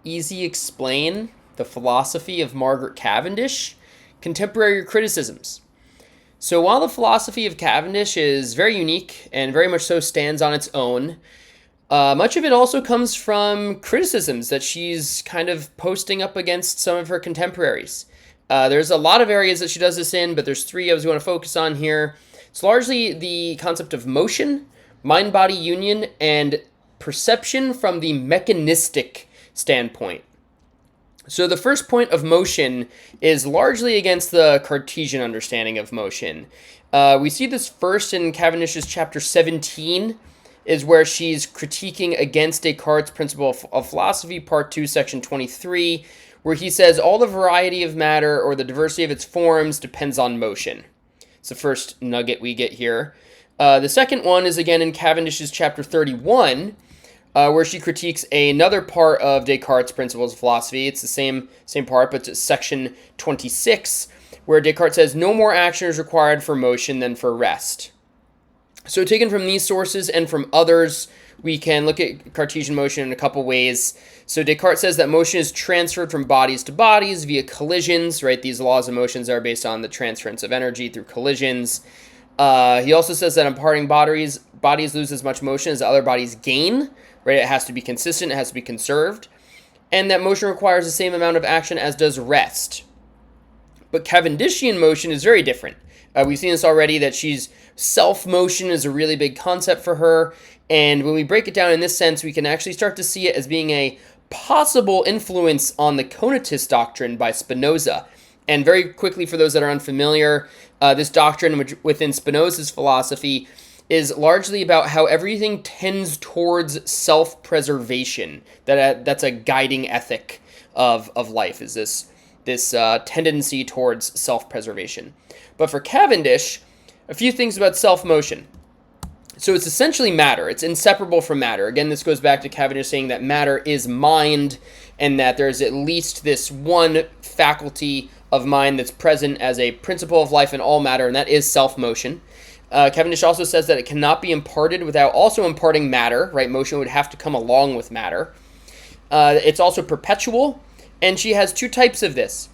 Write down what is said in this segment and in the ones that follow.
easy explain the philosophy of Margaret Cavendish, contemporary criticisms. So while the philosophy of Cavendish is very unique and very much so stands on its own, much of it also comes from criticisms that she's kind of posting up against some of her contemporaries. There's a lot of areas that she does this in, but there's three I was going to focus on here. It's largely the concept of motion, mind-body union, and perception from the mechanistic standpoint. So the first point of motion is largely against the Cartesian understanding of motion. We see this first in Cavendish's chapter 17, is where she's critiquing against Descartes' principle of philosophy, part 2, section 23, where he says all the variety of matter or the diversity of its forms depends on motion. It's the first nugget we get here. The second one is again in Cavendish's chapter 31, where she critiques another part of Descartes' principles of philosophy. It's the same part, but it's section 26, where Descartes says no more action is required for motion than for rest. So taken from these sources and from others, we can look at Cartesian motion in a couple ways. So Descartes says that motion is transferred from bodies to bodies via collisions, right? These laws of motions are based on the transference of energy through collisions. He also says that in parting bodies lose as much motion as other bodies gain, right? It has to be consistent, it has to be conserved, and that motion requires the same amount of action as does rest. But Cavendishian motion is very different. We've seen this already, that self-motion is a really big concept for her, and when we break it down in this sense, we can actually start to see it as being a possible influence on the conatist doctrine by Spinoza. And very quickly, for those that are unfamiliar, this doctrine, which within Spinoza's philosophy, is largely about how everything tends towards self-preservation. That's a guiding ethic of life, is this tendency towards self-preservation. But for Cavendish, a few things about self-motion. So it's essentially matter. It's inseparable from matter. Again, this goes back to Cavendish saying that matter is mind, and that there's at least this one faculty of mind that's present as a principle of life in all matter, and that is self-motion. Cavendish also says that it cannot be imparted without also imparting matter, right? Motion would have to come along with matter. It's also perpetual, and she has two types of this.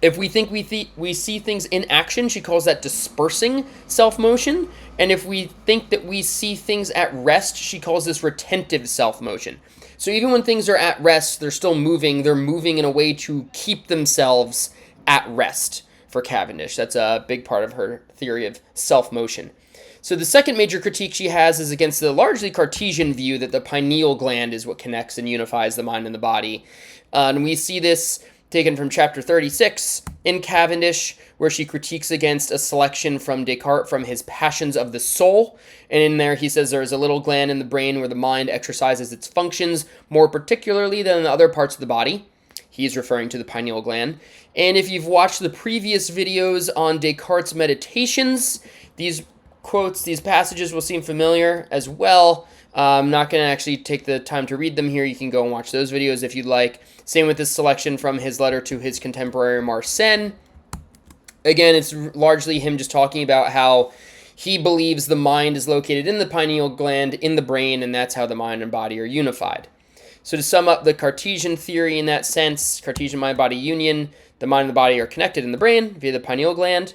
If we think we see things in action, she calls that dispersing self-motion. And if we think that we see things at rest, she calls this retentive self-motion. So even when things are at rest, they're still moving. They're moving in a way to keep themselves at rest for Cavendish. That's a big part of her theory of self-motion. So the second major critique she has is against the largely Cartesian view that the pineal gland is what connects and unifies the mind and the body. And we see this taken from chapter 36 in Cavendish, where she critiques against a selection from Descartes from his Passions of the Soul. And in there he says there is a little gland in the brain where the mind exercises its functions more particularly than in the other parts of the body. He's referring to the pineal gland. And if you've watched the previous videos on Descartes' meditations, these quotes, these passages will seem familiar as well. I'm not going to actually take the time to read them here. You can go and watch those videos if you'd like. Same with this selection from his letter to his contemporary Mersenne. Again, it's largely him just talking about how he believes the mind is located in the pineal gland, in the brain, and that's how the mind and body are unified. So to sum up the Cartesian theory in that sense, Cartesian mind-body union, the mind and the body are connected in the brain via the pineal gland.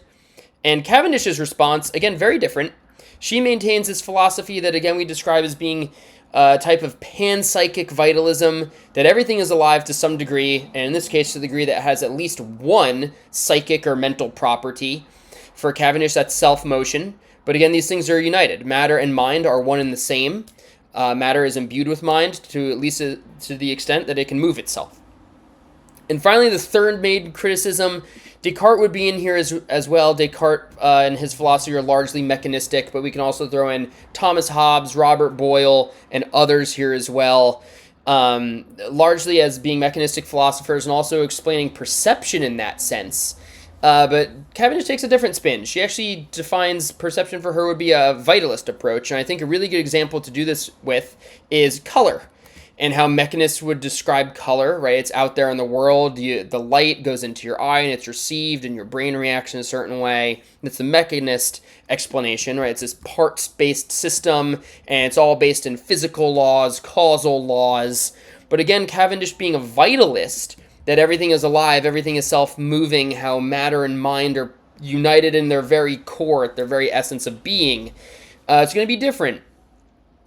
And Cavendish's response, again, very different. She maintains this philosophy that, again, we describe as being a type of panpsychic vitalism, that everything is alive to some degree, and in this case, to the degree that has at least one psychic or mental property. For Cavendish, that's self-motion. But again, these things are united. Matter and mind are one and the same. Matter is imbued with mind to at least to the extent that it can move itself. And finally, the third main criticism, Descartes would be in here as well. Descartes and his philosophy are largely mechanistic, but we can also throw in Thomas Hobbes, Robert Boyle, and others here as well, largely as being mechanistic philosophers and also explaining perception in that sense. But Cavendish takes a different spin. She actually defines perception for her would be a vitalist approach, and I think a really good example to do this with is color. And how mechanists would describe color, right? It's out there in the world. The light goes into your eye and it's received and your brain reacts in a certain way. And it's the mechanist explanation, right? It's this parts-based system and it's all based in physical laws, causal laws. But again, Cavendish being a vitalist, that everything is alive, everything is self-moving, how matter and mind are united in their very core, at their very essence of being, it's going to be different.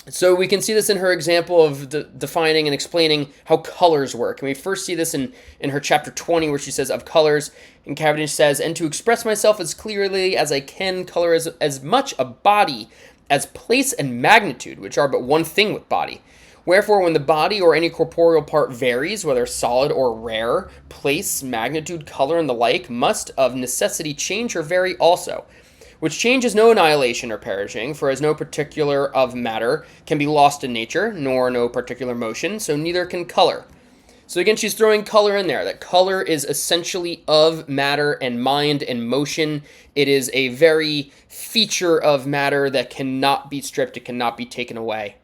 So we can see this in her example of defining and explaining how colors work. And we first see this in her chapter 20, where she says, of colors, and Cavendish says, and to express myself as clearly as I can, color is as much a body as place and magnitude, which are but one thing with body. Wherefore, when the body or any corporeal part varies, whether solid or rare, place, magnitude, color, and the like, must of necessity change or vary also. Which change is no annihilation or perishing, for as no particular of matter can be lost in nature, nor no particular motion, so neither can color. So again, she's throwing color in there, that color is essentially of matter and mind and motion. It is a very feature of matter that cannot be stripped, it cannot be taken away.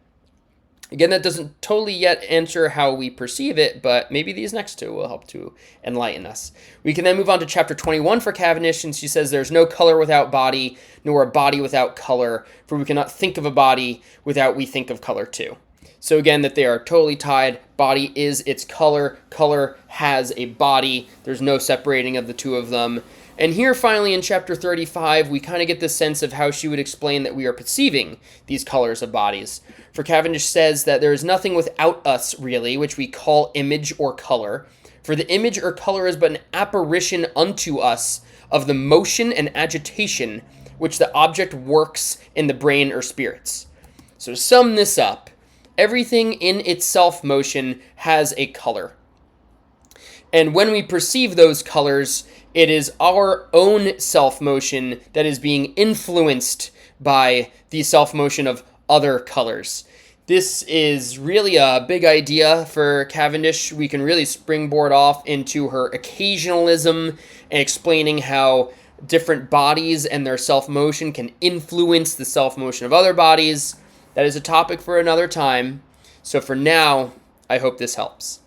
Again, that doesn't totally yet answer how we perceive it, but maybe these next two will help to enlighten us. We can then move on to chapter 21 for Cavendish, and she says, there's no color without body, nor a body without color, for we cannot think of a body without we think of color too. So again, that they are totally tied. Body is its color. Color has a body. There's no separating of the two of them. And here, finally, in chapter 35, we kind of get the sense of how she would explain that we are perceiving these colors of bodies. For Cavendish says that there is nothing without us, really, which we call image or color. For the image or color is but an apparition unto us of the motion and agitation which the object works in the brain or spirits. So to sum this up, everything in its self-motion has a color. And when we perceive those colors, it is our own self-motion that is being influenced by the self-motion of other colors. This is really a big idea for Cavendish. We can really springboard off into her occasionalism and explaining how different bodies and their self-motion can influence the self-motion of other bodies. That is a topic for another time. So for now, I hope this helps.